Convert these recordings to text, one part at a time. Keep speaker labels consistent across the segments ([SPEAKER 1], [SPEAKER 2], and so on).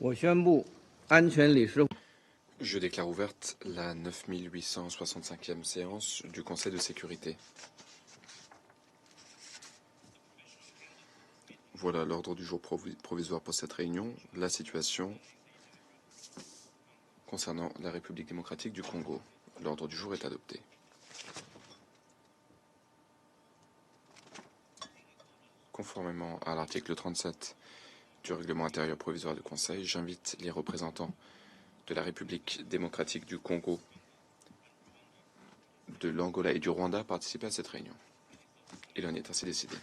[SPEAKER 1] 我宣布，安全理事。
[SPEAKER 2] Je déclare ouverte la 9865e séance du Conseil de sécurité. Voilà l'ordre du jour provisoire pour cette réunion, la situation concernant la République démocratique du Congo. L'ordre du jour est adopté. Conformément à l'article 37 du règlement intérieur provisoire du Conseil, j'invite les représentants de la République démocratique du Congo, de l'Angola et du Rwanda à participer à cette réunion. Il en est ainsi décidé.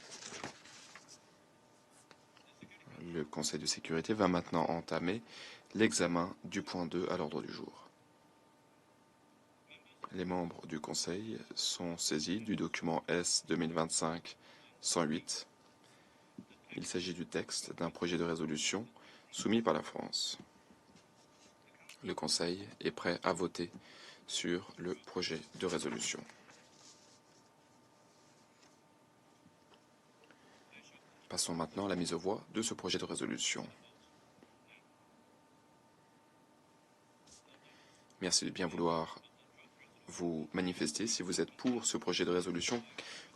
[SPEAKER 2] Le Conseil de sécurité va maintenant entamer l'examen du point 2 à l'ordre du jour. Les membres du Conseil sont saisis du document S 2025-108. Il s'agit du texte d'un projet de résolution soumis par la France. Le Conseil est prêt à voter sur le projet de résolution. Passons maintenant à la mise aux voix de ce projet de résolution. Merci de bien vouloir vous manifester si vous êtes pour ce projet de résolution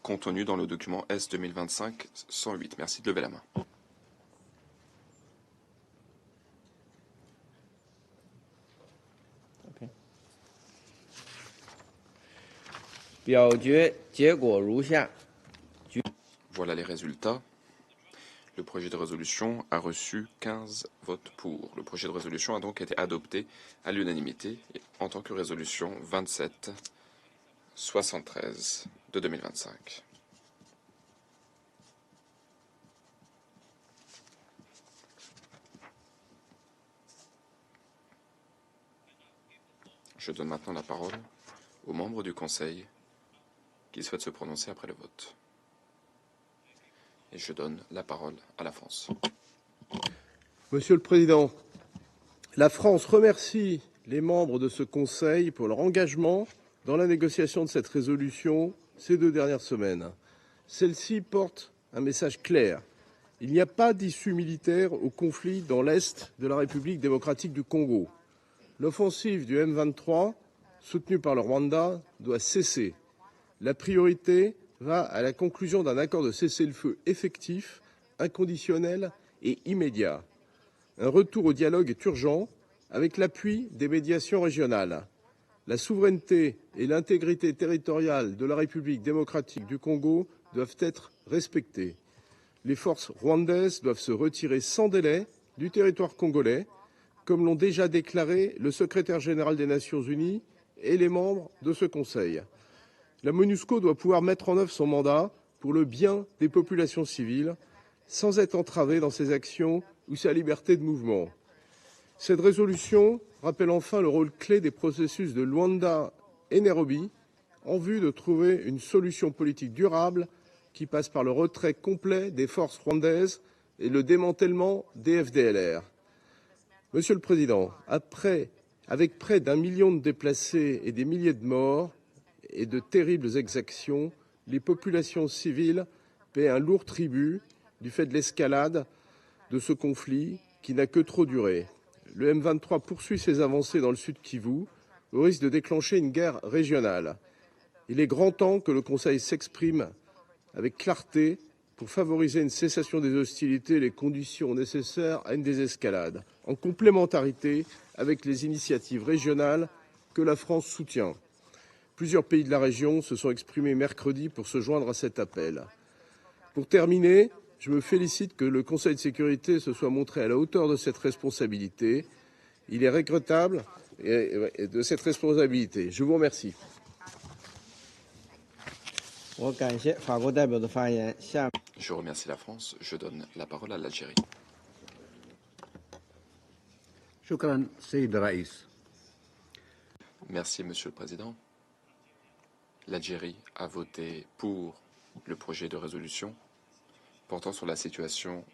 [SPEAKER 2] contenu dans le document S 2025-108. Merci de lever la main. Voilà les résultats. Le projet de résolution a reçu 15 votes pour. Le projet de résolution a donc été adopté à l'unanimité en tant que résolution 27-73 de 2025. Je donne maintenant la parole aux membres du Conseil qui souhaitent se prononcer après le vote. Et je donne la parole à la France.
[SPEAKER 3] Monsieur le Président, la France remercie les membres de ce Conseil pour leur engagement dans la négociation de cette résolution ces 2 dernières semaines. Celle-ci porte un message clair. Il n'y a pas d'issue militaire au conflit dans l'Est de la République démocratique du Congo. L'offensive du M23, soutenue par le Rwanda, doit cesser. La priorité va à la conclusion d'un accord de cessez-le-feu effectif, inconditionnel et immédiat. Un retour au dialogue est urgent avec l'appui des médiations régionales. La souveraineté et l'intégrité territoriale de la République démocratique du Congo doivent être respectées. Les forces rwandaises doivent se retirer sans délai du territoire congolais, comme l'ont déjà déclaré le secrétaire général des Nations Unies et les membres de ce Conseil. La MONUSCO doit pouvoir mettre en œuvre son mandat pour le bien des populations civiles, sans être entravée dans ses actions ou sa liberté de mouvement. Cette résolution rappelle enfin le rôle clé des processus de Luanda et Nairobi en vue de trouver une solution politique durable qui passe par le retrait complet des forces rwandaises et le démantèlement des FDLR. Monsieur le Président, avec près d'1 million de déplacés et des milliers de morts et de terribles exactions, les populations civiles paient un lourd tribut du fait de l'escalade de ce conflit qui n'a que trop duré. Le M23 poursuit ses avancées dans le sud Kivu au risque de déclencher une guerre régionale. Il est grand temps que le Conseil s'exprime avec clarté pour favoriser une cessation des hostilités et les conditions nécessaires à une désescalade, en complémentarité avec les initiatives régionales que la France soutient. Plusieurs pays de la région se sont exprimés mercredi pour se joindre à cet appel. Pour terminer, je me félicite que le Conseil de sécurité se soit montré à la hauteur de cette responsabilité. Il est regrettable de cette responsabilité. Je vous remercie.
[SPEAKER 2] Je remercie la France. Je donne la parole à l'Algérie. Merci, Monsieur le Président. L'Algérie a voté pour le projet de résolution portant sur la situation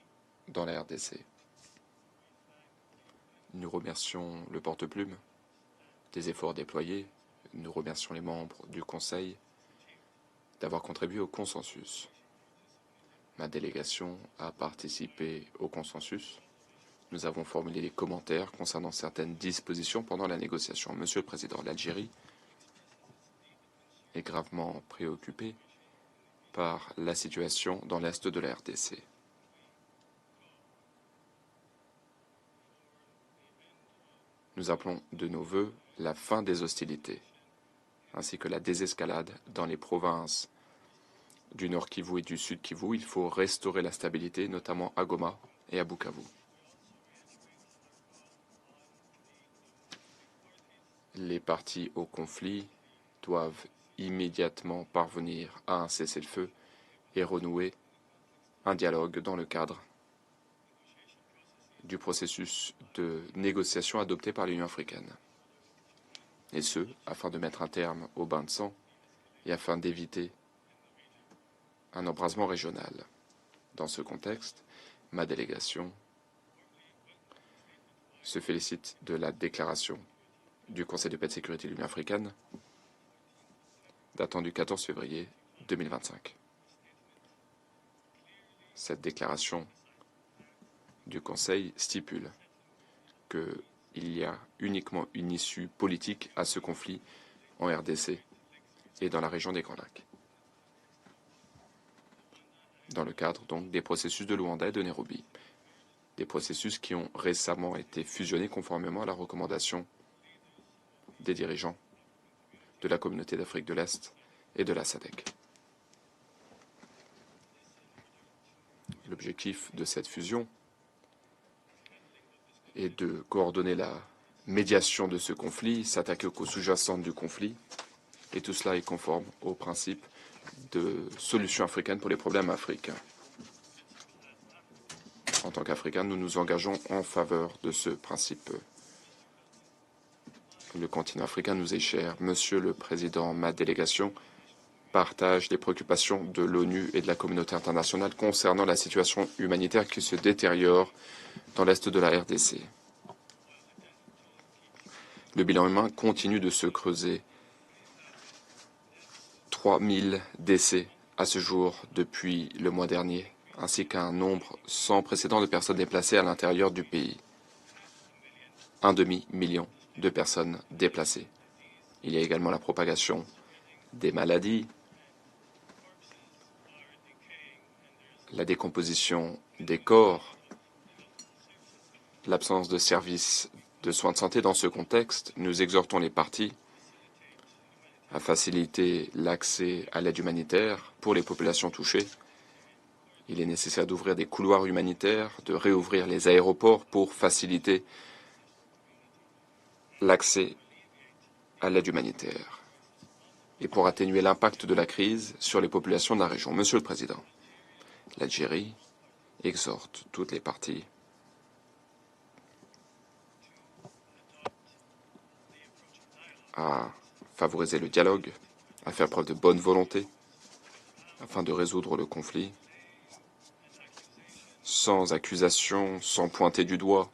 [SPEAKER 2] dans la RDC. Nous remercions le porte-plume des efforts déployés. Nous remercions les membres du Conseil d'avoir contribué au consensus. Ma délégation a participé au consensus Nous avons formulé les commentaires concernant certaines dispositions pendant la négociation. Monsieur le Président, l'Algérie est gravement préoccupée par la situation dans l'est de la RDC. Nous appelons de nos vœux la fin des hostilités, ainsi que la désescalade dans les provinces du Nord Kivu et du Sud Kivu. Il faut restaurer la stabilité, notamment à Goma et à Bukavu. Les parties au conflit doivent immédiatement parvenir à un cessez-le-feu et renouer un dialogue dans le cadre du processus de négociation adopté par l'Union africaine. Et ce, afin de mettre un terme au bain de sang et afin d'éviter un embrasement régional. Dans ce contexte, ma délégation se félicite de la déclaration du Conseil de paix et de sécurité de l'Union africaine datant du 14 février 2025. Cette déclaration du Conseil stipule qu'il y a uniquement une issue politique à ce conflit en RDC et dans la région des Grands Lacs, dans le cadre donc des processus de Luanda et de Nairobi, des processus qui ont récemment été fusionnés conformément à la recommandation des dirigeants de la communauté d'Afrique de l'Est et de la SADC. L'objectif de cette fusion est de coordonner la médiation de ce conflit, s'attaquer aux causes sous-jacentes du conflit, et tout cela est conforme au principe de solution africaine pour les problèmes africains. En tant qu'Africains, nous nous engageons en faveur de ce principe. Le continent africain nous est cher. Monsieur le Président, ma délégation partage les préoccupations de l'ONU et de la communauté internationale concernant la situation humanitaire qui se détériore dans l'est de la RDC. Le bilan humain continue de se creuser. 3000 décès à ce jour depuis le mois dernier, ainsi qu'un nombre sans précédent de personnes déplacées à l'intérieur du pays. 1,5 million de personnes déplacées. Il y a également la propagation des maladies, la décomposition des corps, l'absence de services de soins de santé. Dans ce contexte, nous exhortons les parties à faciliter l'accès à l'aide humanitaire pour les populations touchées. Il est nécessaire d'ouvrir des couloirs humanitaires, de réouvrir les aéroports pour faciliter l'accès à l'aide humanitaire et pour atténuer l'impact de la crise sur les populations de la région. Monsieur le Président, l'Algérie exhorte toutes les parties à favoriser le dialogue, à faire preuve de bonne volonté afin de résoudre le conflit sans accusation, sans pointer du doigt,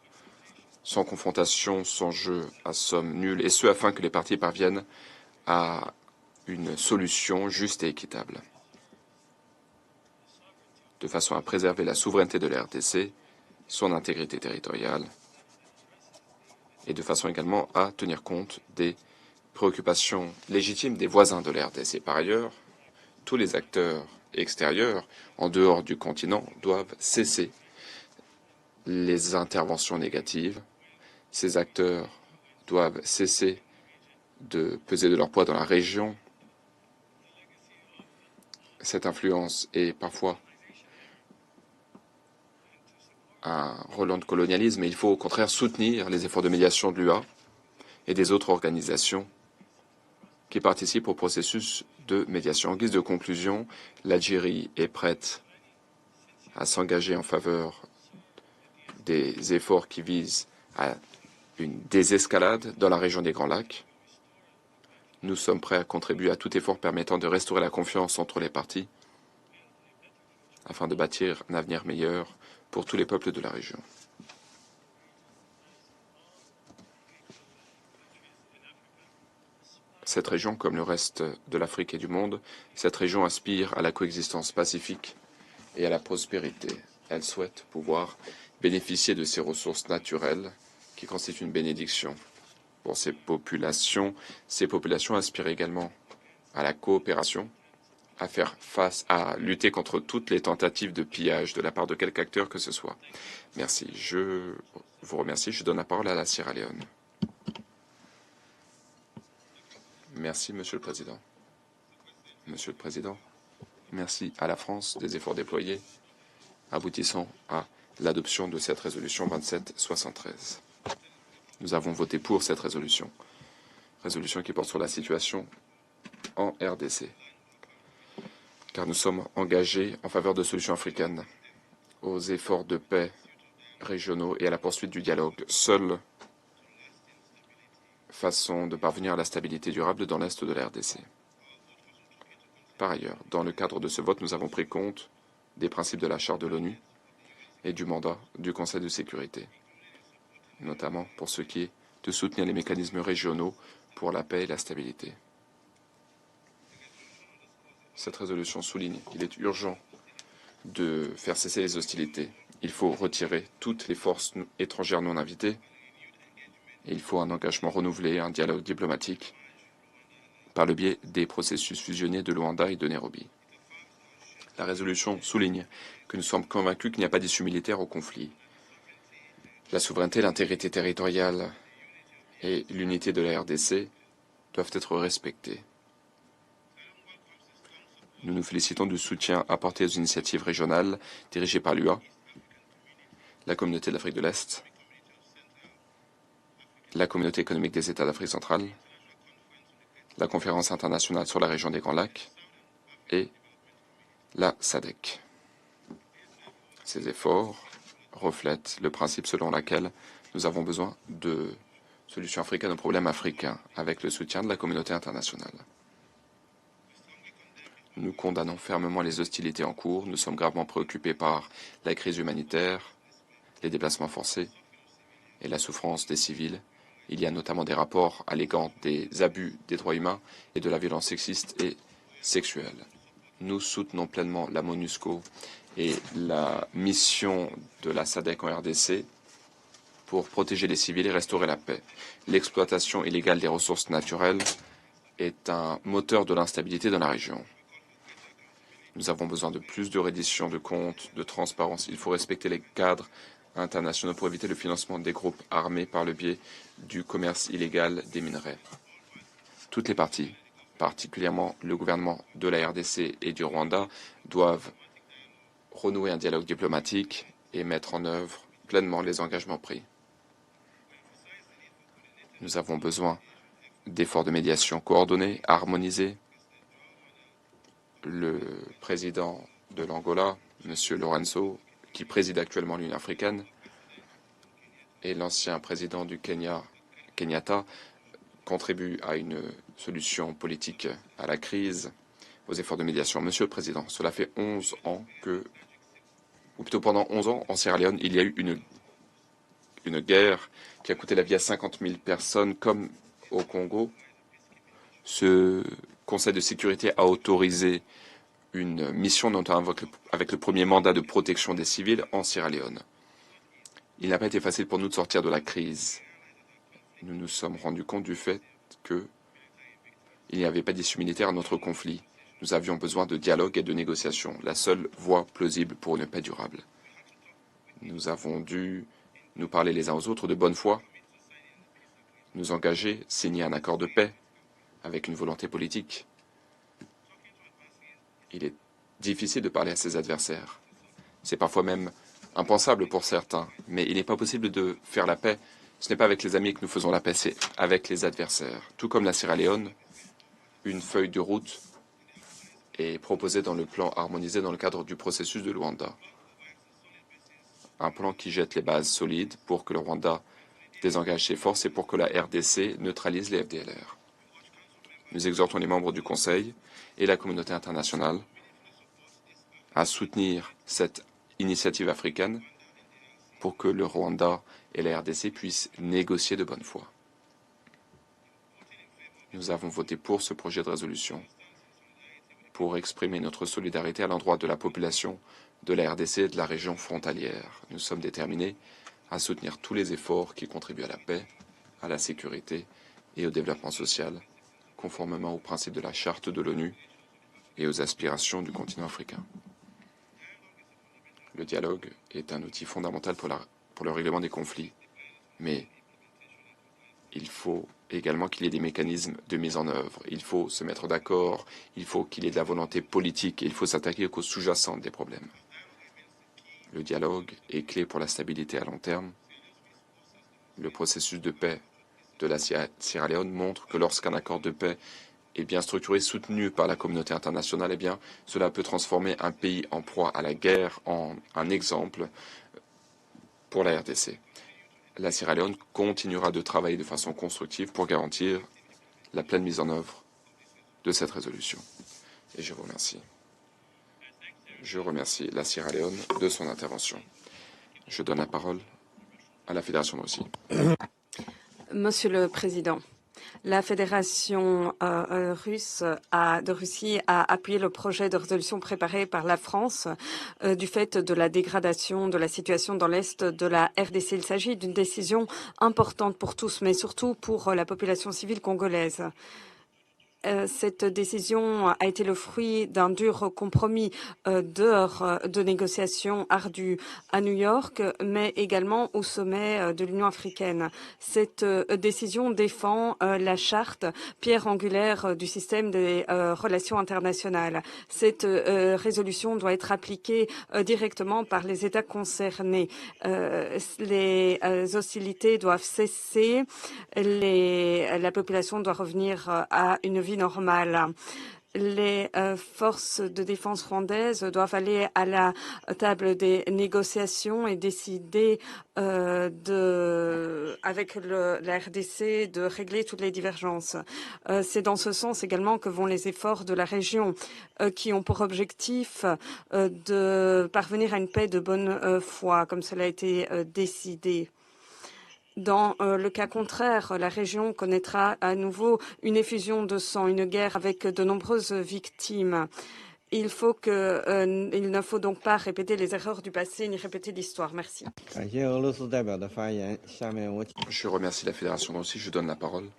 [SPEAKER 2] sans confrontation, sans jeu à somme nulle, et ce afin que les parties parviennent à une solution juste et équitable, de façon à préserver la souveraineté de la RDC, son intégrité territoriale, et de façon également à tenir compte des préoccupations légitimes des voisins de la RDC. Par ailleurs, tous les acteurs extérieurs, en dehors du continent, doivent cesser les interventions négatives. Ces acteurs doivent cesser de peser de leur poids dans la région. Cette influence est parfois un relent de colonialisme, et il faut au contraire soutenir les efforts de médiation de l'UA et des autres organisations qui participent au processus de médiation. En guise de conclusion, l'Algérie est prête à s'engager en faveur des efforts qui visent à une désescalade dans la région des Grands Lacs. Nous sommes prêts à contribuer à tout effort permettant de restaurer la confiance entre les parties afin de bâtir un avenir meilleur pour tous les peuples de la région. Cette région, comme le reste de l'Afrique et du monde, cette région aspire à la coexistence pacifique et à la prospérité. Elle souhaite pouvoir bénéficier de ces ressources naturelles qui constituent une bénédiction pour ces populations. Ces populations aspirent également à la coopération, à faire face, à lutter contre toutes les tentatives de pillage de la part de quelque acteur que ce soit. Merci. Je vous remercie. Je donne la parole à la Sierra Leone. Merci, Monsieur le Président. Monsieur le Président, merci à la France des efforts déployés, aboutissant à l'adoption de cette résolution 2773. Nous avons voté pour cette résolution qui porte sur la situation en RDC, car nous sommes engagés en faveur de solutions africaines, aux efforts de paix régionaux et à la poursuite du dialogue, seule façon de parvenir à la stabilité durable dans l'est de la RDC. Par ailleurs, dans le cadre de ce vote, nous avons pris compte des principes de la Charte de l'ONU et du mandat du Conseil de sécurité, notamment pour ce qui est de soutenir les mécanismes régionaux pour la paix et la stabilité. Cette résolution souligne qu'il est urgent de faire cesser les hostilités. Il faut retirer toutes les forces étrangères non invitées et il faut un engagement renouvelé, un dialogue diplomatique par le biais des processus fusionnés de Luanda et de Nairobi. La résolution souligne que nous sommes convaincus qu'il n'y a pas d'issue militaire au conflit. La souveraineté, l'intégrité territoriale et l'unité de la RDC doivent être respectées. Nous nous félicitons du soutien apporté aux initiatives régionales dirigées par l'UA, la Communauté d'Afrique de l'Est, la Communauté économique des États d'Afrique centrale, la Conférence internationale sur la région des Grands Lacs et la SADC. Ces efforts reflètent le principe selon lequel nous avons besoin de solutions africaines aux problèmes africains avec le soutien de la communauté internationale. Nous condamnons fermement les hostilités en cours. Nous sommes gravement préoccupés par la crise humanitaire, les déplacements forcés et la souffrance des civils. Il y a notamment des rapports alléguant des abus des droits humains et de la violence sexiste et sexuelle. Nous soutenons pleinement la MONUSCO et la mission de la SADC en RDC pour protéger les civils et restaurer la paix. L'exploitation illégale des ressources naturelles est un moteur de l'instabilité dans la région. Nous avons besoin de plus de reddition de comptes, de transparence. Il faut respecter les cadres internationaux pour éviter le financement des groupes armés par le biais du commerce illégal des minerais. Toutes les parties, particulièrement le gouvernement de la RDC et du Rwanda, doivent renouer un dialogue diplomatique et mettre en œuvre pleinement les engagements pris. Nous avons besoin d'efforts de médiation coordonnés, harmonisés. Le président de l'Angola, M. Lorenzo, qui préside actuellement l'Union africaine, et l'ancien président du Kenya, Kenyatta, contribuent à une solution politique à la crise, aux efforts de médiation. Monsieur le Président, cela fait 11 ans que, ou plutôt pendant 11 ans, en Sierra Leone, il y a eu une guerre qui a coûté la vie à 50 000 personnes, comme au Congo. Ce Conseil de sécurité a autorisé une mission, notamment avec le premier mandat de protection des civils en Sierra Leone. Il n'a pas été facile pour nous de sortir de la crise. Nous nous sommes rendus compte du fait qu'il n'y avait pas d'issue militaire à notre conflit. Nous avions besoin de dialogue et de négociation, la seule voie plausible pour une paix durable. Nous avons dû nous parler les uns aux autres de bonne foi, nous engager, signer un accord de paix avec une volonté politique. Il est difficile de parler à ses adversaires. C'est parfois même impensable pour certains, mais il n'est pas possible de faire la paix. Ce n'est pas avec les amis que nous faisons la paix, c'est avec les adversaires. Tout comme la Sierra Leone, une feuille de route est proposée dans le plan harmonisé dans le cadre du processus de Luanda. Un plan qui jette les bases solides pour que le Rwanda désengage ses forces et pour que la RDC neutralise les FDLR. Nous exhortons les membres du Conseil et la communauté internationale à soutenir cette initiative africaine pour que le Rwanda et la RDC puissent négocier de bonne foi. Nous avons voté pour ce projet de résolution pour exprimer notre solidarité à l'endroit de la population de la RDC et de la région frontalière. Nous sommes déterminés à soutenir tous les efforts qui contribuent à la paix, à la sécurité et au développement social, conformément aux principes de la Charte de l'ONU et aux aspirations du continent africain. Le dialogue est un outil fondamental pour le règlement des conflits, mais il faut également qu'il y ait des mécanismes de mise en œuvre. Il faut se mettre d'accord, il faut qu'il y ait de la volonté politique et il faut s'attaquer aux causes sous-jacentes des problèmes. Le dialogue est clé pour la stabilité à long terme. Le processus de paix de la Sierra Leone montre que lorsqu'un accord de paix est bien structuré, soutenu par la communauté internationale, eh bien, cela peut transformer un pays en proie à la guerre en un exemple pour la RDC. La Sierra Leone continuera de travailler de façon constructive pour garantir la pleine mise en œuvre de cette résolution. Et je vous remercie. Je remercie la Sierra Leone de son intervention. Je donne la parole à la Fédération de Russie.
[SPEAKER 4] Monsieur le Président, la Fédération de Russie a appuyé le projet de résolution préparé par la France du fait de la dégradation de la situation dans l'Est de la RDC. Il s'agit d'une décision importante pour tous, mais surtout pour la population civile congolaise. Cette décision a été le fruit d'un dur compromis d'heures de négociations ardues à New York, mais également au sommet de l'Union africaine. Cette décision défend la charte, pierre angulaire du système des relations internationales. Cette résolution doit être appliquée directement par les États concernés. Les hostilités doivent cesser, la population doit revenir à une vie normale. Les forces de défense rwandaises doivent aller à la table des négociations et décider avec la RDC de régler toutes les divergences. C'est dans ce sens également que vont les efforts de la région qui ont pour objectif de parvenir à une paix de bonne foi, comme cela a été décidé. Dans le cas contraire, la région connaîtra à nouveau une effusion de sang, une guerre avec de nombreuses victimes. Il ne faut donc pas répéter les erreurs du passé ni répéter l'histoire. Merci.
[SPEAKER 2] Je remercie la Fédération de Russie. Je donne la parole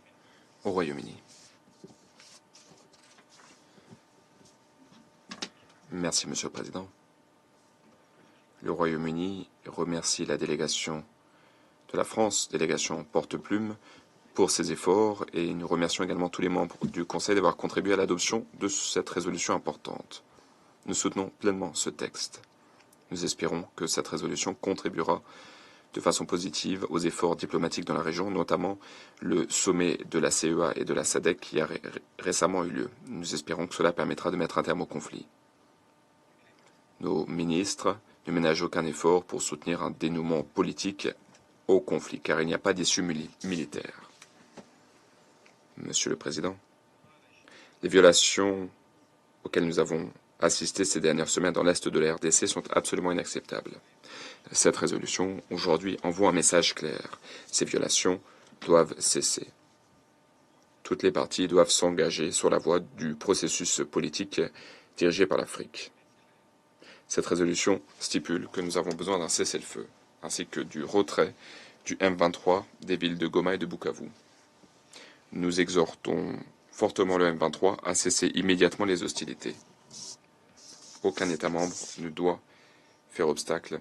[SPEAKER 2] au Royaume-Uni. Merci, Monsieur le Président. Le Royaume-Uni remercie la délégation de la France, délégation porte-plume, pour ses efforts, et nous remercions également tous les membres du Conseil d'avoir contribué à l'adoption de cette résolution importante. Nous soutenons pleinement ce texte. Nous espérons que cette résolution contribuera de façon positive aux efforts diplomatiques dans la région, notamment le sommet de la CEA et de la SADC qui a récemment eu lieu. Nous espérons que cela permettra de mettre un terme au conflit. Nos ministres ne ménagent aucun effort pour soutenir un dénouement politique au conflit, car il n'y a pas d'issue militaire. Monsieur le Président, les violations auxquelles nous avons assisté ces dernières semaines dans l'Est de la RDC sont absolument inacceptables. Cette résolution, aujourd'hui, envoie un message clair. Ces violations doivent cesser. Toutes les parties doivent s'engager sur la voie du processus politique dirigé par l'Afrique. Cette résolution stipule que nous avons besoin d'un cessez-le-feu, ainsi que du retrait du M23 des villes de Goma et de Bukavu. Nous exhortons fortement le M23 à cesser immédiatement les hostilités. Aucun État membre ne doit faire obstacle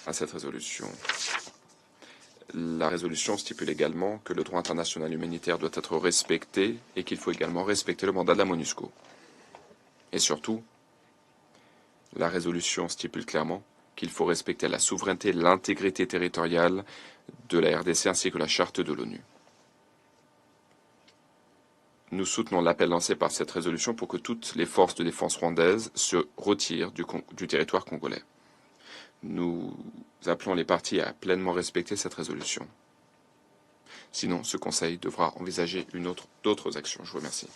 [SPEAKER 2] à cette résolution. La résolution stipule également que le droit international humanitaire doit être respecté et qu'il faut également respecter le mandat de la MONUSCO. Et surtout, la résolution stipule clairement qu'il faut respecter la souveraineté et l'intégrité territoriale de la RDC ainsi que la charte de l'ONU. Nous soutenons l'appel lancé par cette résolution pour que toutes les forces de défense rwandaises se retirent du territoire congolais. Nous appelons les parties à pleinement respecter cette résolution. Sinon, ce Conseil devra envisager d'autres actions. Je vous remercie.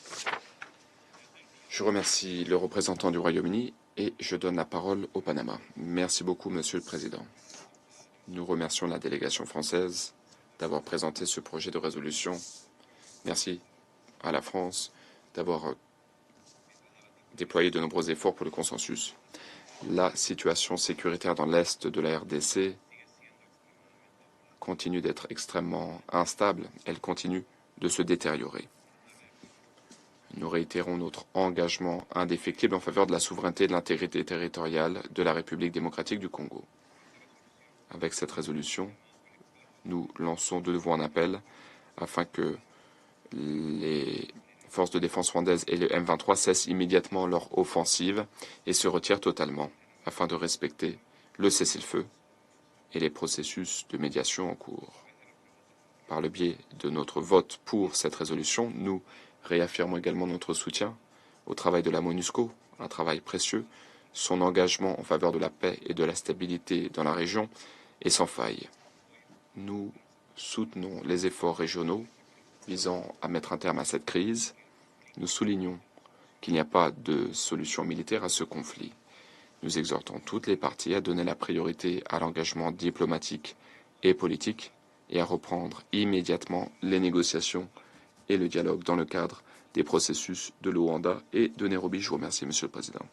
[SPEAKER 2] Je remercie le représentant du Royaume-Uni et je donne la parole au Panama. Merci beaucoup, Monsieur le Président. Nous remercions la délégation française d'avoir présenté ce projet de résolution. Merci à la France d'avoir déployé de nombreux efforts pour le consensus. La situation sécuritaire dans l'est de la RDC continue d'être extrêmement instable. Elle continue de se détériorer. Nous réitérons notre engagement indéfectible en faveur de la souveraineté et de l'intégrité territoriale de la République démocratique du Congo. Avec cette résolution, nous lançons de nouveau un appel afin que les forces de défense rwandaises et le M23 cessent immédiatement leur offensive et se retirent totalement afin de respecter le cessez-le-feu et les processus de médiation en cours. Par le biais de notre vote pour cette résolution, nous réaffirmons également notre soutien au travail de la MONUSCO, un travail précieux. Son engagement en faveur de la paix et de la stabilité dans la région est sans faille. Nous soutenons les efforts régionaux visant à mettre un terme à cette crise. Nous soulignons qu'il n'y a pas de solution militaire à ce conflit. Nous exhortons toutes les parties à donner la priorité à l'engagement diplomatique et politique et à reprendre immédiatement les négociations et le dialogue dans le cadre des processus de Luanda et de Nairobi. Je vous remercie, Monsieur le Président.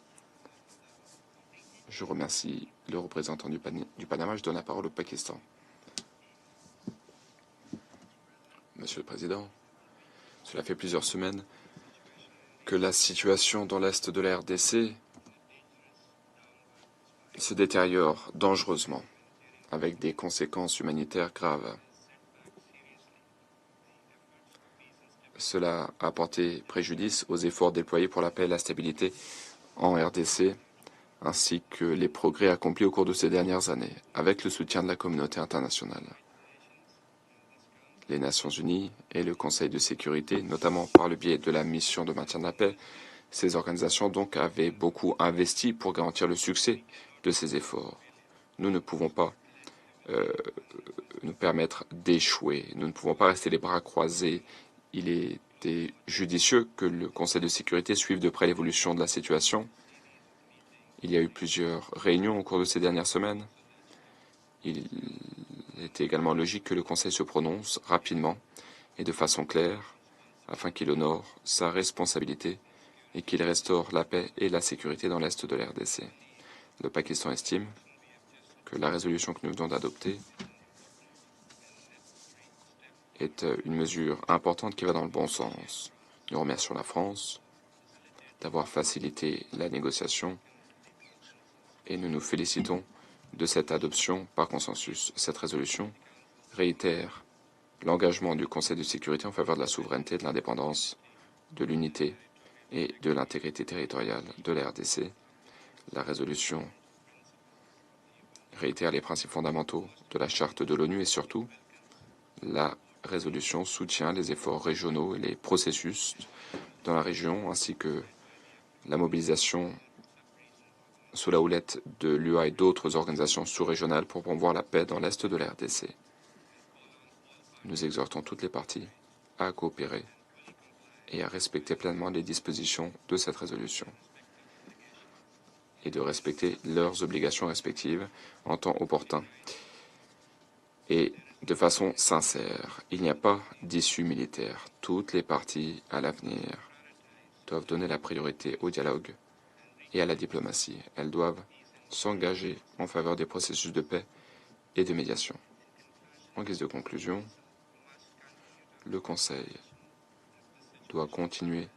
[SPEAKER 2] Je remercie le représentant du Panama. Je donne la parole au Pakistan. Monsieur le Président, cela fait plusieurs semaines que la situation dans l'est de la RDC se détériore dangereusement, avec des conséquences humanitaires graves. Cela a porté préjudice aux efforts déployés pour la paix et la stabilité en RDC, ainsi que les progrès accomplis au cours de ces dernières années, avec le soutien de la communauté internationale. Les Nations Unies et le Conseil de sécurité, notamment par le biais de la mission de maintien de la paix, ces organisations donc avaient beaucoup investi pour garantir le succès de ces efforts. Nous ne pouvons pas nous permettre d'échouer. Nous ne pouvons pas rester les bras croisés. Il était judicieux que le Conseil de sécurité suive de près l'évolution de la situation. Il y a eu plusieurs réunions au cours de ces dernières semaines. Il était également logique que le Conseil se prononce rapidement et de façon claire afin qu'il honore sa responsabilité et qu'il restaure la paix et la sécurité dans l'est de la RDC. Le Pakistan estime que la résolution que nous venons d'adopter est une mesure importante qui va dans le bon sens. Nous remercions la France d'avoir facilité la négociation et nous nous félicitons de cette adoption par consensus. Cette résolution réitère l'engagement du Conseil de sécurité en faveur de la souveraineté, de l'indépendance, de l'unité et de l'intégrité territoriale de la RDC. La résolution réitère les principes fondamentaux de la Charte de l'ONU et surtout, la résolution soutient les efforts régionaux et les processus dans la région ainsi que la mobilisation sous la houlette de l'UA et d'autres organisations sous-régionales pour promouvoir la paix dans l'est de la RDC. Nous exhortons toutes les parties à coopérer et à respecter pleinement les dispositions de cette résolution et de respecter leurs obligations respectives en temps opportun et de façon sincère. Il n'y a pas d'issue militaire. Toutes les parties, à l'avenir, doivent donner la priorité au dialogue et à la diplomatie. Elles doivent s'engager en faveur des processus de paix et de médiation. En guise de conclusion, le Conseil doit continuer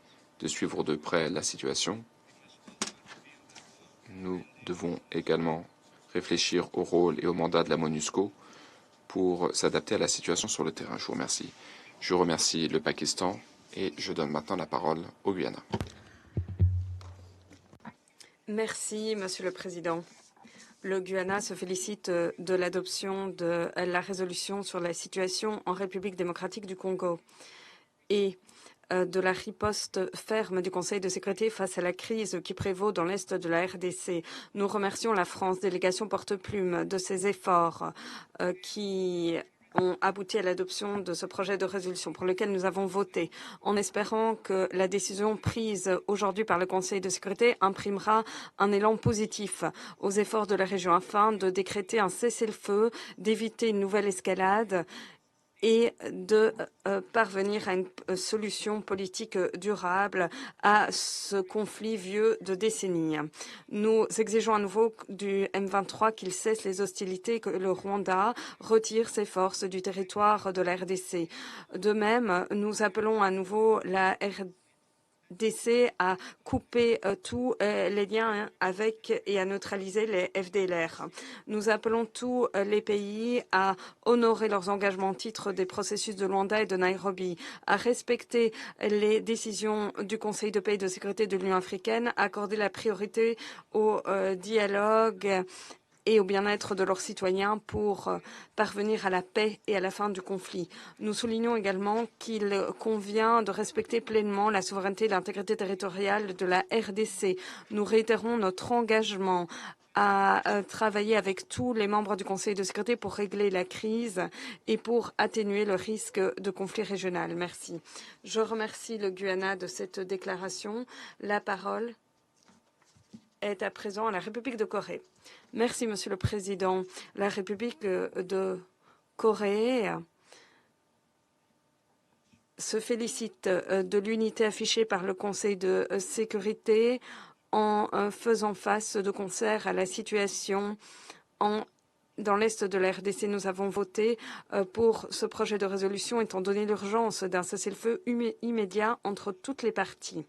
[SPEAKER 2] de suivre de près la situation. Nous devons également réfléchir au rôle et au mandat de la MONUSCO pour s'adapter à la situation sur le terrain. Je vous remercie. Je remercie le Pakistan et je donne maintenant la parole au Guyana.
[SPEAKER 4] Merci, Monsieur le Président. Le Guyana se félicite de l'adoption de la résolution sur la situation en République démocratique du Congo et de la riposte ferme du Conseil de sécurité face à la crise qui prévaut dans l'est de la RDC. Nous remercions la France, délégation porte-plume, de ses efforts qui ont abouti à l'adoption de ce projet de résolution pour lequel nous avons voté, en espérant que la décision prise aujourd'hui par le Conseil de sécurité imprimera un élan positif aux efforts de la région afin de décréter un cessez-le-feu, d'éviter une nouvelle escalade et de parvenir à une solution politique durable à ce conflit vieux de décennies. Nous exigeons à nouveau du M23 qu'il cesse les hostilités et que le Rwanda retire ses forces du territoire de la RDC. De même, nous appelons à nouveau la RDC à couper tous les liens avec et à neutraliser les FDLR. Nous appelons tous les pays à honorer leurs engagements au titre des processus de Luanda et de Nairobi, à respecter les décisions du Conseil de paix et de sécurité de l'Union africaine, à accorder la priorité au dialogue et au bien-être de leurs citoyens pour parvenir à la paix et à la fin du conflit. Nous soulignons également qu'il convient de respecter pleinement la souveraineté et l'intégrité territoriale de la RDC. Nous réitérons notre engagement à travailler avec tous les membres du Conseil de sécurité pour régler la crise et pour atténuer le risque de conflit régional. Merci. Je remercie le Guyana de cette déclaration. La parole est à présent à la République de Corée. Merci, Monsieur le Président. La République de Corée se félicite de l'unité affichée par le Conseil de sécurité en faisant face de concert à la situation dans l'Est de la RDC. Nous avons voté pour ce projet de résolution étant donné l'urgence d'un cessez-le-feu immédiat entre toutes les parties.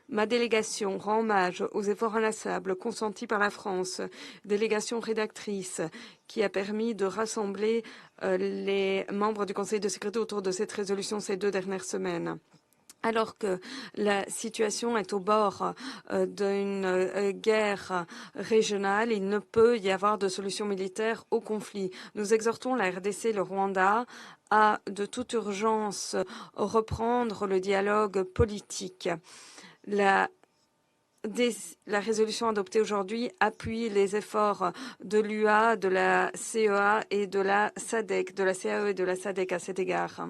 [SPEAKER 4] Ma délégation rend hommage aux efforts inlassables consentis par la France, délégation rédactrice qui a permis de rassembler les membres du Conseil de sécurité autour de cette résolution ces 2 dernières semaines. Alors que la situation est au bord d'une guerre régionale, il ne peut y avoir de solution militaire au conflit. Nous exhortons la RDC et le Rwanda à, de toute urgence, reprendre le dialogue politique. La résolution adoptée aujourd'hui appuie les efforts de l'UA, de la CEA et de la SADC, de la CAE et de la SADC à cet égard.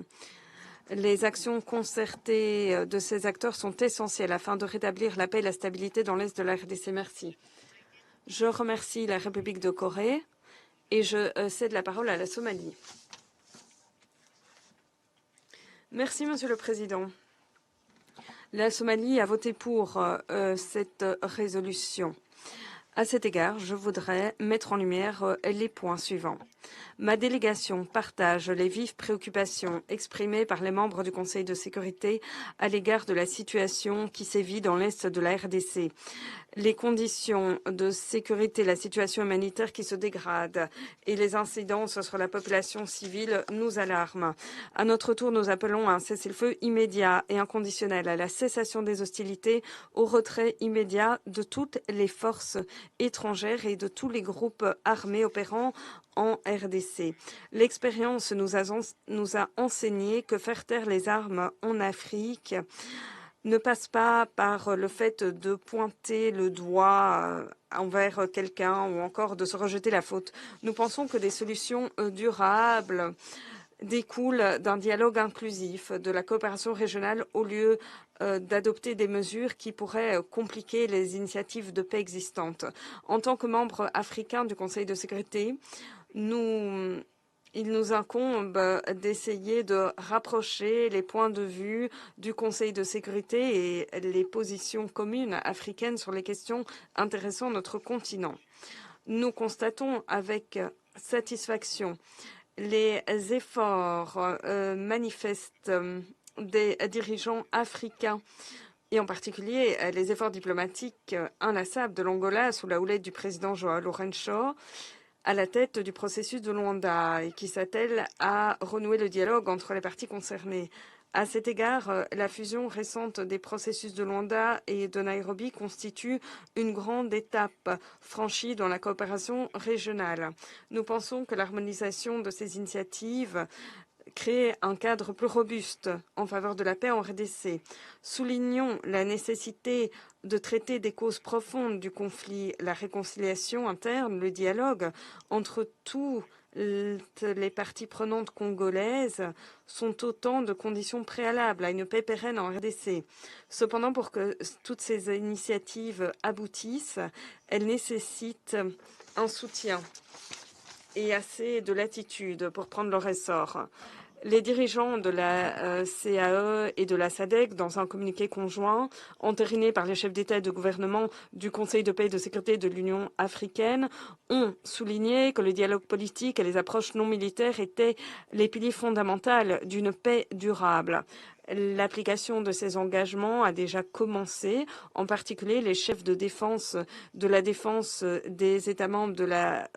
[SPEAKER 4] Les actions concertées de ces acteurs sont essentielles afin de rétablir la paix et la stabilité dans l'Est de la RDC. Merci. Je remercie la République de Corée et je cède la parole à la Somalie. Merci, Monsieur le Président. La Somalie a voté pour cette résolution. À cet égard, je voudrais mettre en lumière les points suivants. Ma délégation partage les vives préoccupations exprimées par les membres du Conseil de sécurité à l'égard de la situation qui sévit dans l'Est de la RDC. Les conditions de sécurité, la situation humanitaire qui se dégrade et les incidences sur la population civile nous alarment. À notre tour, nous appelons à un cessez-le-feu immédiat et inconditionnel, à la cessation des hostilités, au retrait immédiat de toutes les forces étrangères et de tous les groupes armés opérant en RDC. L'expérience nous a enseigné que faire taire les armes en Afrique ne passe pas par le fait de pointer le doigt envers quelqu'un ou encore de se rejeter la faute. Nous pensons que des solutions durables découlent d'un dialogue inclusif, de la coopération régionale au lieu d'adopter des mesures qui pourraient compliquer les initiatives de paix existantes. En tant que membre africain du Conseil de sécurité, il nous incombe d'essayer de rapprocher les points de vue du Conseil de sécurité et les positions communes africaines sur les questions intéressant notre continent. Nous constatons avec satisfaction les efforts manifestes des dirigeants africains et en particulier les efforts diplomatiques inlassables de l'Angola sous la houlette du président João Lourenço à la tête du processus de Luanda et qui s'attelle à renouer le dialogue entre les parties concernées. À cet égard, la fusion récente des processus de Luanda et de Nairobi constitue une grande étape franchie dans la coopération régionale. Nous pensons que l'harmonisation de ces initiatives crée un cadre plus robuste en faveur de la paix en RDC. Soulignons la nécessité de traiter des causes profondes du conflit, la réconciliation interne, le dialogue entre toutes les parties prenantes congolaises sont autant de conditions préalables à une paix pérenne en RDC. Cependant, pour que toutes ces initiatives aboutissent, elles nécessitent un soutien et assez de latitude pour prendre leur essor. Les dirigeants de la CAE et de la SADC, dans un communiqué conjoint entériné par les chefs d'État et de gouvernement du Conseil de paix et de sécurité de l'Union africaine, ont souligné que le dialogue politique et les approches non militaires étaient les piliers fondamentaux d'une paix durable. L'application de ces engagements a déjà commencé, en particulier les chefs de la défense des États membres de la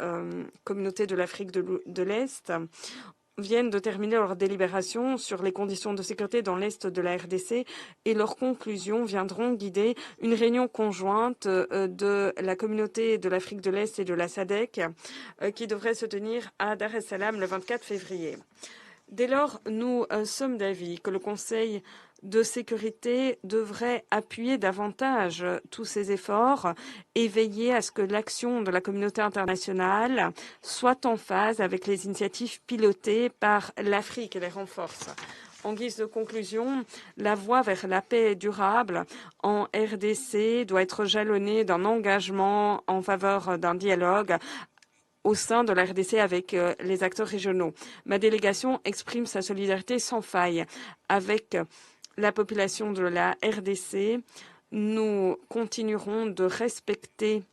[SPEAKER 4] communauté de l'Afrique de l'Est viennent de terminer leur délibération sur les conditions de sécurité dans l'Est de la RDC et leurs conclusions viendront guider une réunion conjointe de la communauté de l'Afrique de l'Est et de la SADC qui devrait se tenir à Dar es Salaam le 24 février. Dès lors, nous sommes d'avis que le Conseil de sécurité devrait appuyer davantage tous ces efforts et veiller à ce que l'action de la communauté internationale soit en phase avec les initiatives pilotées par l'Afrique et les renforce. En guise de conclusion, la voie vers la paix durable en RDC doit être jalonnée d'un engagement en faveur d'un dialogue au sein de la RDC avec les acteurs régionaux. Ma délégation exprime sa solidarité sans faille avec la population de la RDC. Nous continuerons de respecter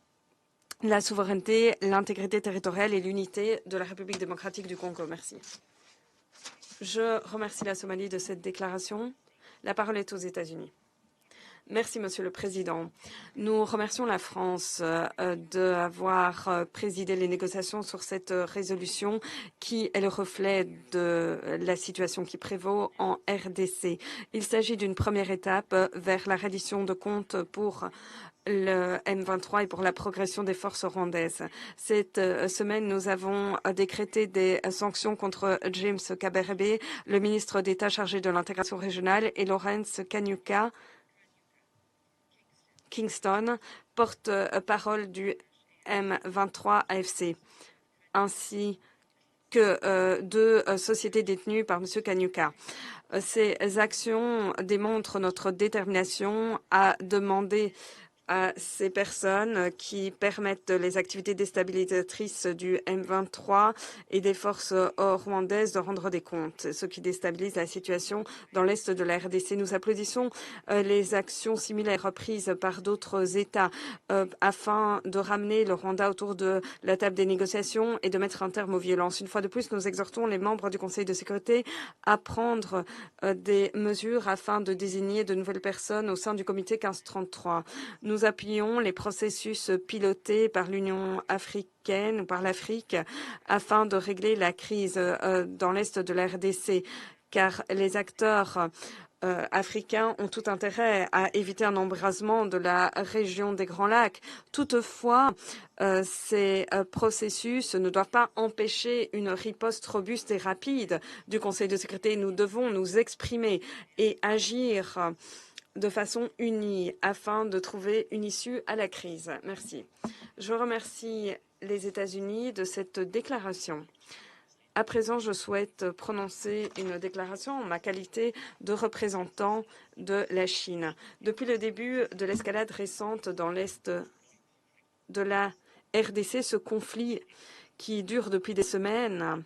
[SPEAKER 4] la souveraineté, l'intégrité territoriale et l'unité de la République démocratique du Congo. Merci. Je remercie la Somalie de cette déclaration. La parole est aux États-Unis. Merci, Monsieur le Président. Nous remercions la France d'avoir présidé les négociations sur cette résolution qui est le reflet de la situation qui prévaut en RDC. Il s'agit d'une première étape vers la reddition de comptes pour le M23 et pour la progression des forces rwandaises. Cette semaine, nous avons décrété des sanctions contre James Kabarebe, le ministre d'État chargé de l'intégration régionale, et Lawrence Kanyuka Kingston, porte-parole du M23 AFC, ainsi que deux sociétés détenues par M. Kanyuka. Ces actions démontrent notre détermination à demander à ces personnes qui permettent les activités déstabilisatrices du M23 et des forces rwandaises de rendre des comptes, ce qui déstabilise la situation dans l'est de la RDC. Nous applaudissons les actions similaires prises par d'autres États afin de ramener le Rwanda autour de la table des négociations et de mettre un terme aux violences. Une fois de plus, nous exhortons les membres du Conseil de sécurité à prendre des mesures afin de désigner de nouvelles personnes au sein du comité 1533. Nous appuyons les processus pilotés par l'Union africaine ou par l'Afrique afin de régler la crise dans l'est de la RDC, car les acteurs africains ont tout intérêt à éviter un embrasement de la région des Grands Lacs. Toutefois, ces processus ne doivent pas empêcher une riposte robuste et rapide du Conseil de sécurité. Nous devons nous exprimer et agir de façon unie afin de trouver une issue à la crise. Merci. Je remercie les États-Unis de cette déclaration. À présent, je souhaite prononcer une déclaration en ma qualité de représentant de la Chine. Depuis le début de l'escalade récente dans l'est de la RDC, ce conflit qui dure depuis des semaines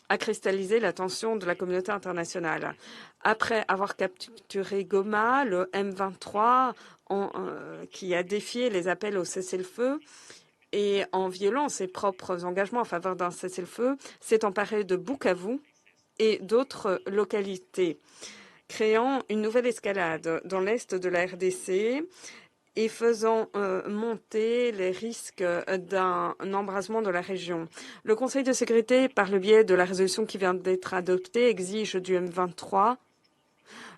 [SPEAKER 4] a cristallisé l'attention de la communauté internationale. Après avoir capturé Goma, le M23, qui a défié les appels au cessez-le-feu et en violant ses propres engagements en faveur d'un cessez-le-feu, s'est emparé de Bukavu et d'autres localités, créant une nouvelle escalade dans l'est de la RDC et faisant monter les risques d'un embrasement de la région. Le Conseil de sécurité, par le biais de la résolution qui vient d'être adoptée, exige du M23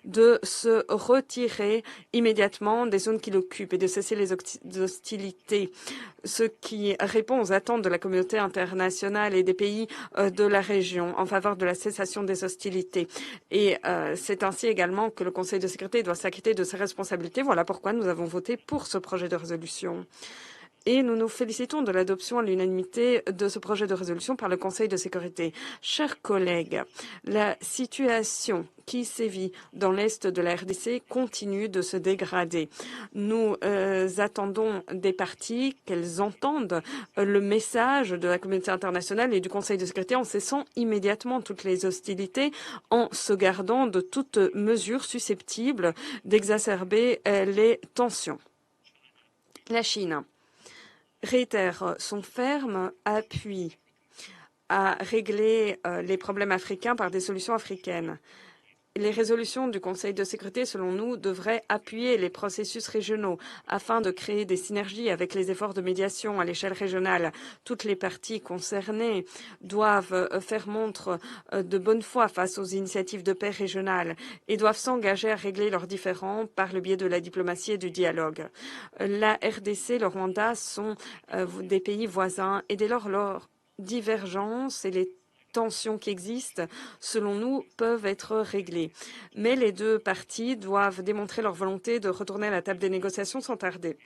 [SPEAKER 4] de se retirer immédiatement des zones qu'il occupe et de cesser les hostilités, ce qui répond aux attentes de la communauté internationale et des pays de la région en faveur de la cessation des hostilités. Et c'est ainsi également que le Conseil de sécurité doit s'acquitter de ses responsabilités. Voilà pourquoi nous avons voté pour ce projet de résolution. et nous nous félicitons de l'adoption à l'unanimité de ce projet de résolution par le Conseil de sécurité. Chers collègues, la situation qui sévit dans l'Est de la RDC continue de se dégrader. Nous attendons des parties qu'elles entendent le message de la communauté internationale et du Conseil de sécurité en cessant immédiatement toutes les hostilités, en se gardant de toute mesure susceptible d'exacerber les tensions. La Chine réitère son ferme appui à régler les problèmes africains par des solutions africaines. Les résolutions du Conseil de sécurité, selon nous, devraient appuyer les processus régionaux afin de créer des synergies avec les efforts de médiation à l'échelle régionale. Toutes les parties concernées doivent faire montre de bonne foi face aux initiatives de paix régionales et doivent s'engager à régler leurs différends par le biais de la diplomatie et du dialogue. La RDC, le Rwanda sont des pays voisins et dès lors leurs divergences et les tensions qui existent, selon nous, peuvent être réglées. Mais les deux parties doivent démontrer leur volonté de retourner à la table des négociations sans tarder.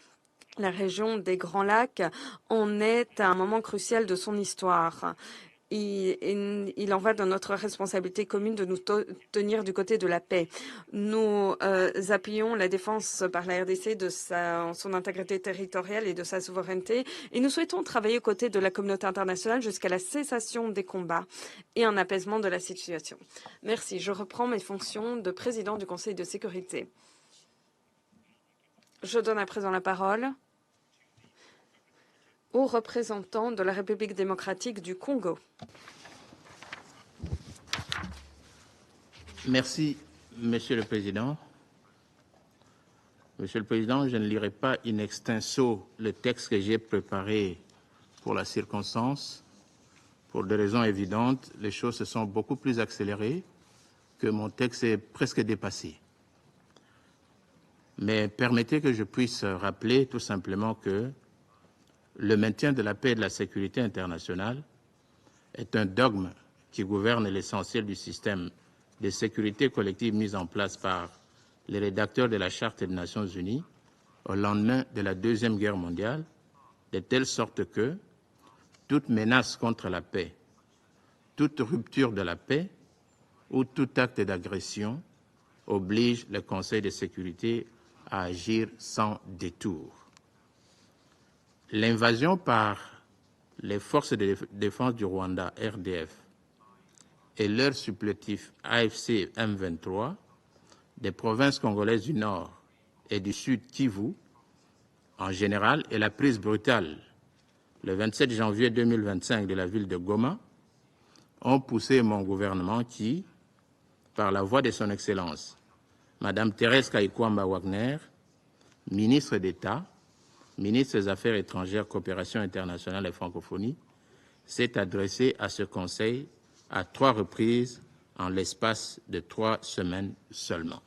[SPEAKER 4] La région des Grands Lacs en est à un moment crucial de son histoire. Il en va de notre responsabilité commune de nous tenir du côté de la paix. Nous appuyons la défense par la RDC de son intégrité territoriale et de sa souveraineté et nous souhaitons travailler aux côtés de la communauté internationale jusqu'à la cessation des combats et un apaisement de la situation. Merci. Je reprends mes fonctions de président du Conseil de sécurité. Je donne à présent la parole au représentant de la République démocratique du Congo.
[SPEAKER 5] Merci, Monsieur le Président. Monsieur le Président, je ne lirai pas in extenso le texte que j'ai préparé pour la circonstance. Pour des raisons évidentes, les choses se sont beaucoup plus accélérées, que mon texte est presque dépassé. Mais permettez que je puisse rappeler tout simplement que le maintien de la paix et de la sécurité internationale est un dogme qui gouverne l'essentiel du système de sécurité collective mis en place par les rédacteurs de la Charte des Nations Unies au lendemain de la Deuxième Guerre mondiale, de telle sorte que toute menace contre la paix, toute rupture de la paix ou tout acte d'agression oblige le Conseil de sécurité à agir sans détour. L'invasion par les forces de défense du Rwanda, RDF, et leur supplétif AFC M23 des provinces congolaises du Nord et du Sud Kivu, en général, et la prise brutale le 27 janvier 2025 de la ville de Goma, ont poussé mon gouvernement qui, par la voix de son Excellence, Madame Thérèse Kayikwamba Wagner, ministre d'État, ministre des Affaires étrangères, coopération internationale et francophonie, s'est adressé à ce Conseil à 3 reprises en l'espace de 3 semaines seulement.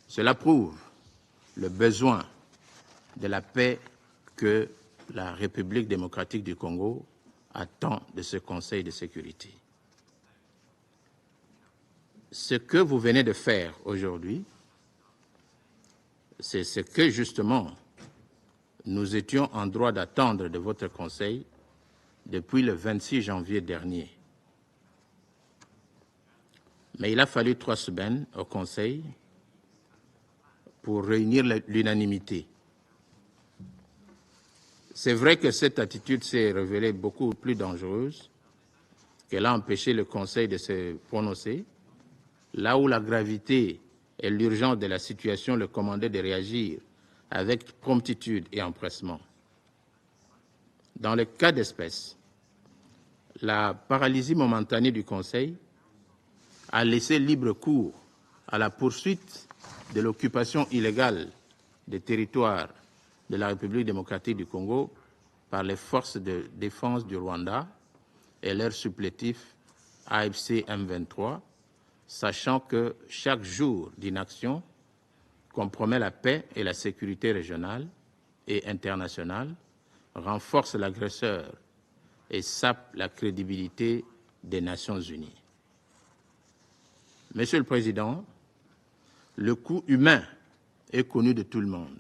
[SPEAKER 5] Cela prouve le besoin de la paix que la République démocratique du Congo attend de ce Conseil de sécurité. Ce que vous venez de faire aujourd'hui, c'est ce que, justement, nous étions en droit d'attendre de votre Conseil depuis le 26 janvier dernier. Mais il a fallu 3 semaines au Conseil pour réunir l'unanimité. C'est vrai que cette attitude s'est révélée beaucoup plus dangereuse, qu'elle a empêché le Conseil de se prononcer, là où la gravité et l'urgence de la situation le commandaient de réagir avec promptitude et empressement. Dans le cas d'espèce, la paralysie momentanée du Conseil a laissé libre cours à la poursuite de l'occupation illégale des territoires de la République démocratique du Congo par les forces de défense du Rwanda et leur supplétif AFC M23, sachant que chaque jour d'inaction compromet la paix et la sécurité régionale et internationale, renforce l'agresseur et sape la crédibilité des Nations Unies. Monsieur le Président, le coût humain est connu de tout le monde.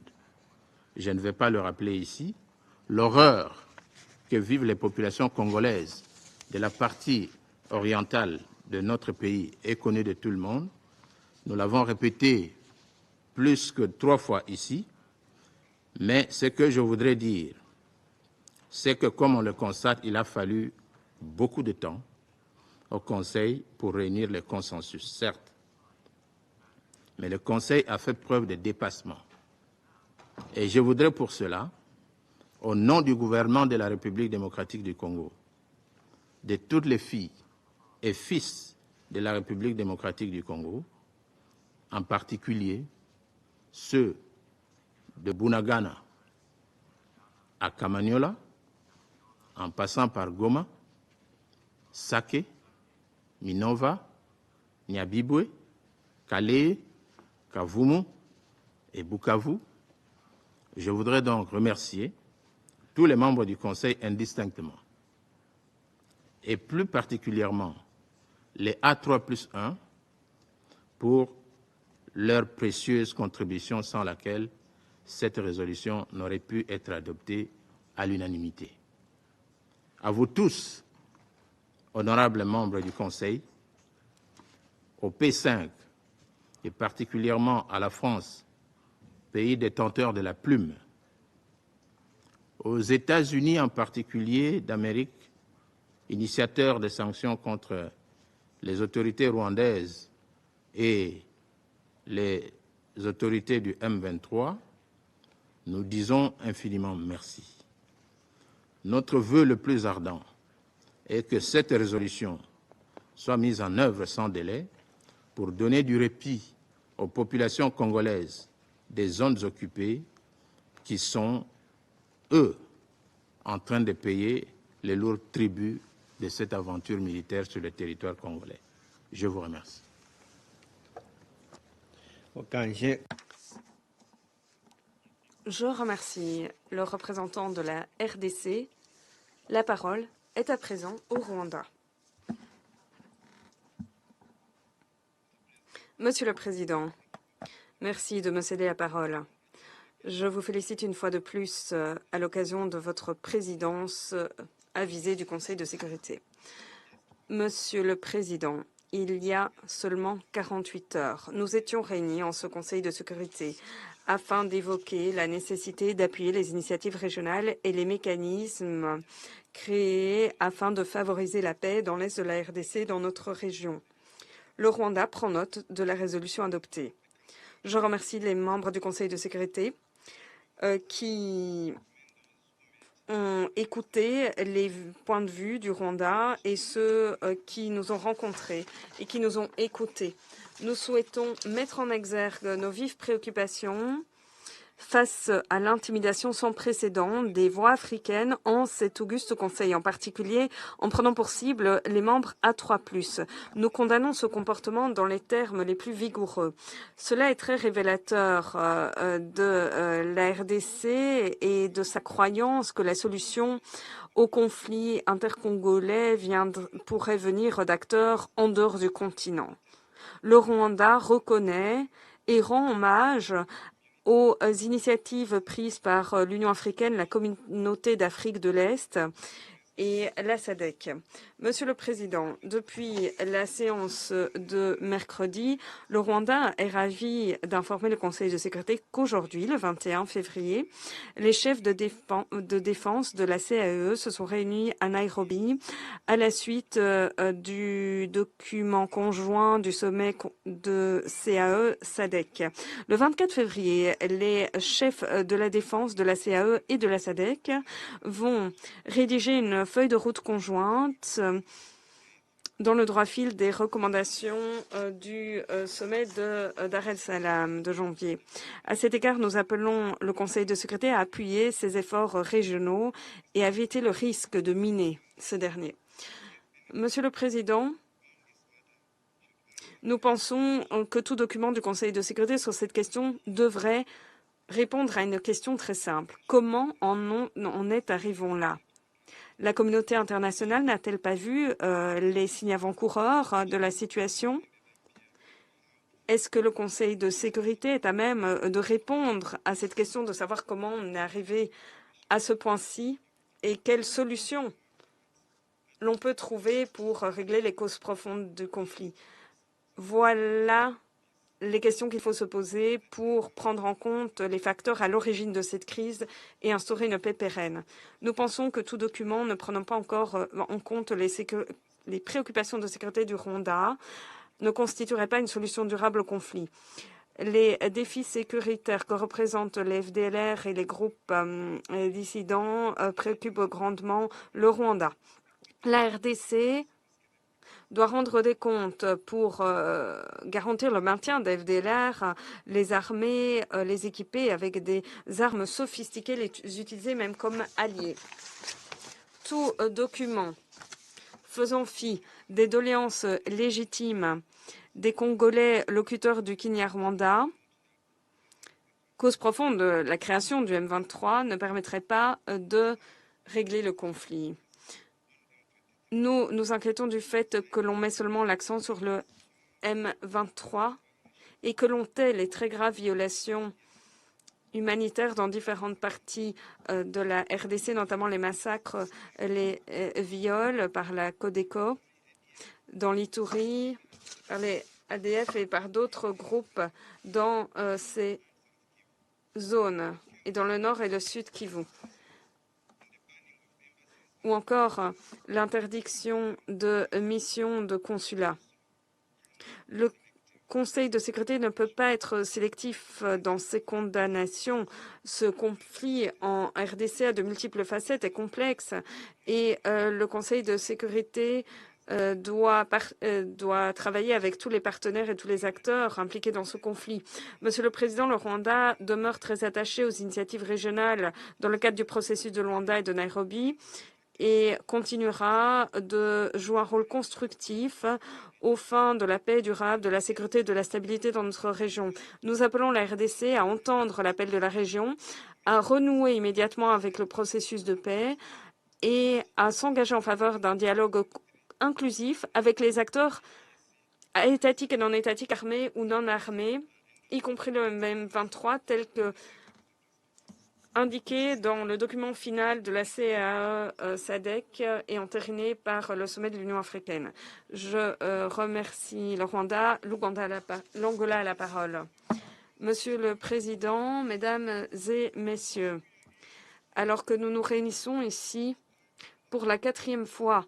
[SPEAKER 5] je ne vais pas le rappeler ici. L'horreur que vivent les populations congolaises de la partie orientale de notre pays est connue de tout le monde. Nous l'avons répété plus que 3 fois ici. Mais ce que je voudrais dire, c'est que, comme on le constate, il a fallu beaucoup de temps au Conseil pour réunir le consensus, certes. Mais le Conseil a fait preuve de dépassement. Et je voudrais pour cela, au nom du gouvernement de la République démocratique du Congo, de toutes les filles et fils de la République démocratique du Congo, en particulier ceux de Bunagana à Kamanyola, en passant par Goma, Sake, Minova, Nyabibwe, Kale, Kavumu et Bukavu. Je voudrais donc remercier tous les membres du Conseil indistinctement, et plus particulièrement les A3+1 pour leur précieuse contribution sans laquelle cette résolution n'aurait pu être adoptée à l'unanimité. À vous tous, honorables membres du Conseil, au P5 et particulièrement à la France, pays détenteur de la plume, aux États-Unis en particulier d'Amérique, initiateurs des sanctions contre les autorités rwandaises et les autorités du M23, nous disons infiniment merci. Notre vœu le plus ardent est que cette résolution soit mise en œuvre sans délai pour donner du répit aux populations congolaises des zones occupées qui sont, eux, en train de payer les lourds tributs de cette aventure militaire sur le territoire congolais. Je vous remercie.
[SPEAKER 4] Je remercie le représentant de la RDC. La parole est à présent au Rwanda. Monsieur le Président, merci de me céder la parole. Je vous félicite une fois de plus à l'occasion de votre présidence avisée du Conseil de sécurité. Monsieur le Président, il y a seulement 48 heures, nous étions réunis en ce Conseil de sécurité afin d'évoquer la nécessité d'appuyer les initiatives régionales et les mécanismes créés afin de favoriser la paix dans l'est de la RDC dans notre région. Le Rwanda prend note de la résolution adoptée. Je remercie les membres du Conseil de sécurité qui ont écouté les points de vue du Rwanda et ceux qui nous ont rencontrés et qui nous ont écoutés. Nous souhaitons mettre en exergue nos vives préoccupations face à l'intimidation sans précédent des voix africaines en cet auguste Conseil, en particulier en prenant pour cible les membres A3+. Nous condamnons ce comportement dans les termes les plus vigoureux. Cela est très révélateur de la RDC et de sa croyance que la solution au conflit intercongolais pourrait venir d'acteurs en dehors du continent. Le Rwanda reconnaît et rend hommage aux initiatives prises par l'Union africaine, la Communauté d'Afrique de l'Est et la SADC. Monsieur le Président, depuis la séance de mercredi, le Rwanda est ravi d'informer le Conseil de sécurité qu'aujourd'hui, le 21 février, les chefs de défense de la CAE se sont réunis à Nairobi à la suite du document conjoint du sommet de CAE-SADC. Le 24 février, les chefs de la défense de la CAE et de la SADC vont rédiger une feuille de route conjointe dans le droit fil des recommandations du sommet de Dar es Salaam de janvier. À cet égard, nous appelons le Conseil de sécurité à appuyer ces efforts régionaux et à éviter le risque de miner ce dernier. Monsieur le Président, nous pensons que tout document du Conseil de sécurité sur cette question devrait répondre à une question très simple. Comment en est arrivons là? La communauté internationale n'a-t-elle pas vu les signes avant-coureurs de la situation? Est-ce que le Conseil de sécurité est à même de répondre à cette question de savoir comment on est arrivé à ce point-ci et quelles solutions l'on peut trouver pour régler les causes profondes du conflit? Voilà les questions qu'il faut se poser pour prendre en compte les facteurs à l'origine de cette crise et instaurer une paix pérenne. Nous pensons que tout document ne prenant pas encore en compte les préoccupations de sécurité du Rwanda ne constituerait pas une solution durable au conflit. Les défis sécuritaires que représentent les FDLR et les groupes dissidents préoccupent grandement le Rwanda. La RDC doit rendre des comptes pour garantir le maintien des FDLR, les armer, les équiper avec des armes sophistiquées, les utiliser même comme alliés. Tout document faisant fi des doléances légitimes des Congolais locuteurs du Kinyarwanda, cause profonde de la création du M23, ne permettrait pas de régler le conflit. Nous nous inquiétons du fait que l'on met seulement l'accent sur le M23 et que l'on tait les très graves violations humanitaires dans différentes parties de la RDC, notamment les massacres, les viols par la Codeco, dans l'Ituri, par les ADF et par d'autres groupes dans ces zones, et dans le nord et le sud Kivu. Ou encore l'interdiction de missions de consulat. Le Conseil de sécurité ne peut pas être sélectif dans ses condamnations. Ce conflit en RDC a de multiples facettes et complexe, et le Conseil de sécurité doit travailler avec tous les partenaires et tous les acteurs impliqués dans ce conflit. Monsieur le Président, le Rwanda demeure très attaché aux initiatives régionales dans le cadre du processus de Luanda et de Nairobi, et continuera de jouer un rôle constructif aux fins de la paix durable, de la sécurité et de la stabilité dans notre région. Nous appelons la RDC à entendre l'appel de la région, à renouer immédiatement avec le processus de paix et à s'engager en faveur d'un dialogue inclusif avec les acteurs étatiques et non étatiques, armés ou non armés, y compris le M23, tel que indiqué dans le document final de la CAE-SADC et entériné par le sommet de l'Union africaine. Je remercie le Rwanda, l'Angola à la parole. Monsieur le Président, Mesdames et Messieurs, alors que nous nous réunissons ici pour la 4e fois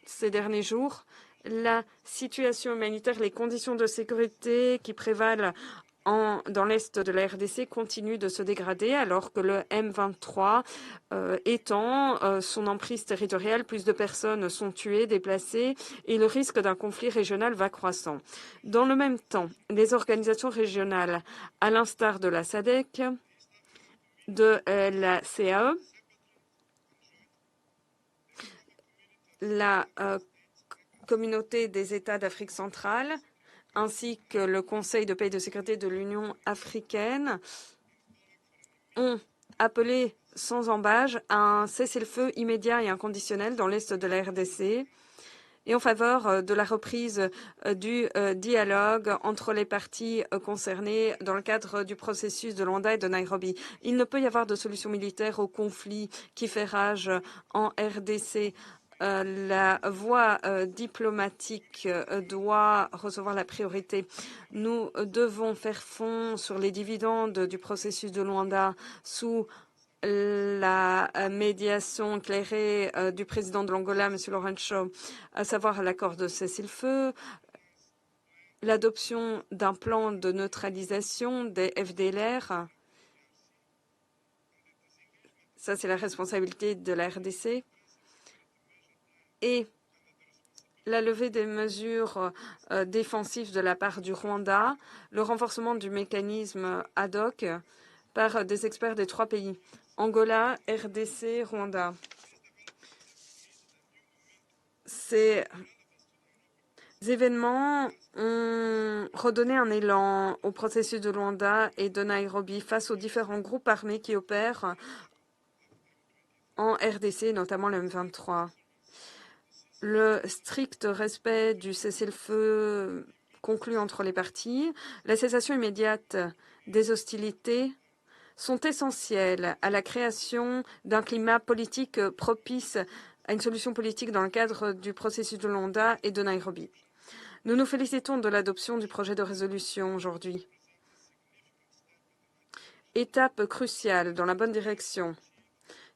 [SPEAKER 4] ces derniers jours, la situation humanitaire, les conditions de sécurité qui prévalent dans l'est de la RDC continue de se dégrader alors que le M23 étend son emprise territoriale. Plus de personnes sont tuées, déplacées et le risque d'un conflit régional va croissant. Dans le même temps, les organisations régionales, à l'instar de la SADC, de la CAE, la Communauté des États d'Afrique centrale, ainsi que le Conseil de paix et de sécurité de l'Union africaine, ont appelé sans ambages à un cessez-le-feu immédiat et inconditionnel dans l'est de la RDC et en faveur de la reprise du dialogue entre les parties concernées dans le cadre du processus de Luanda et de Nairobi. Il ne peut y avoir de solution militaire au conflit qui fait rage en RDC. La voie diplomatique doit recevoir la priorité. Nous devons faire fond sur les dividendes du processus de Luanda sous la médiation éclairée du président de l'Angola, M. Lourenço, à savoir l'accord de cessez-le-feu, l'adoption d'un plan de neutralisation des FDLR. Ça, c'est la responsabilité de la RDC. Et la levée des mesures défensives de la part du Rwanda, le renforcement du mécanisme ad hoc par des experts des 3 pays, Angola, RDC, Rwanda. Ces événements ont redonné un élan au processus de Luanda et de Nairobi face aux différents groupes armés qui opèrent en RDC, notamment le M23. Le strict respect du cessez-le-feu conclu entre les parties, la cessation immédiate des hostilités sont essentielles à la création d'un climat politique propice à une solution politique dans le cadre du processus de Luanda et de Nairobi. Nous nous félicitons de l'adoption du projet de résolution aujourd'hui. Étape cruciale dans la bonne direction,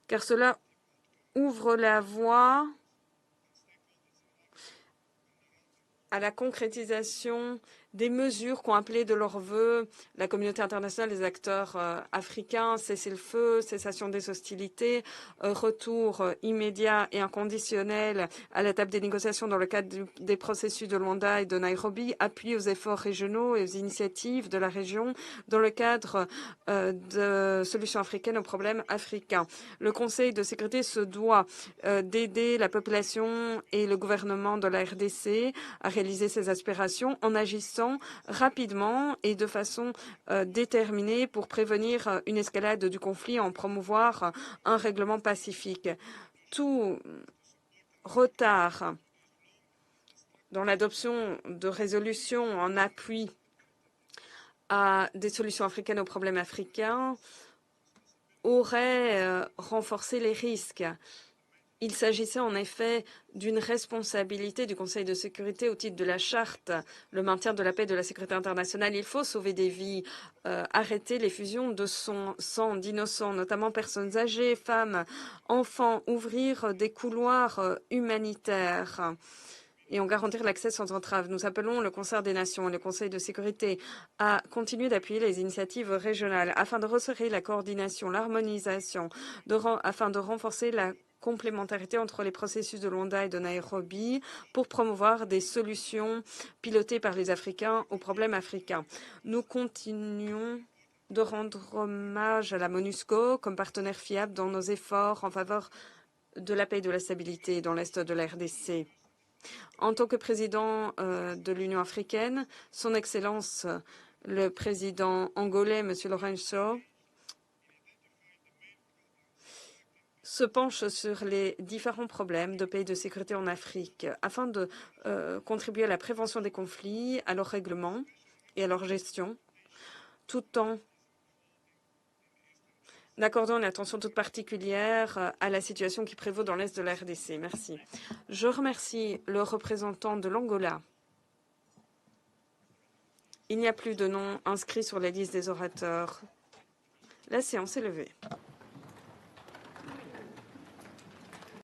[SPEAKER 4] car cela ouvre la voie à la concrétisation des mesures qu'ont appelé de leur vœu la communauté internationale, les acteurs africains, cessez-le-feu, cessation des hostilités, retour immédiat et inconditionnel à la table des négociations dans le cadre des processus de Luanda et de Nairobi, appui aux efforts régionaux et aux initiatives de la région dans le cadre de solutions africaines aux problèmes africains. Le Conseil de sécurité se doit d'aider la population et le gouvernement de la RDC à réaliser ses aspirations en agissant rapidement et de façon déterminée pour prévenir une escalade du conflit et en promouvoir un règlement pacifique. Tout retard dans l'adoption de résolutions en appui à des solutions africaines aux problèmes africains aurait renforcé les risques. Il s'agissait en effet d'une responsabilité du Conseil de sécurité au titre de la charte, le maintien de la paix et de la sécurité internationale. Il faut sauver des vies, arrêter l'effusion de sang d'innocents, notamment personnes âgées, femmes, enfants, ouvrir des couloirs humanitaires et en garantir l'accès sans entrave. Nous appelons le Concert des Nations et le Conseil de sécurité à continuer d'appuyer les initiatives régionales afin de resserrer la coordination, l'harmonisation, afin de renforcer la complémentarité entre les processus de Luanda et de Nairobi pour promouvoir des solutions pilotées par les Africains aux problèmes africains. Nous continuons de rendre hommage à la MONUSCO comme partenaire fiable dans nos efforts en faveur de la paix et de la stabilité dans l'Est de la RDC. En tant que président de l'Union africaine, son Excellence le président angolais, M. Lourenço, se penche sur les différents problèmes de paix et de sécurité en Afrique afin de contribuer à la prévention des conflits, à leur règlement et à leur gestion, tout en accordant une attention toute particulière à la situation qui prévaut dans l'Est de la RDC. Merci. Je remercie le représentant de l'Angola. Il n'y a plus de noms inscrits sur la liste des orateurs. La séance est levée.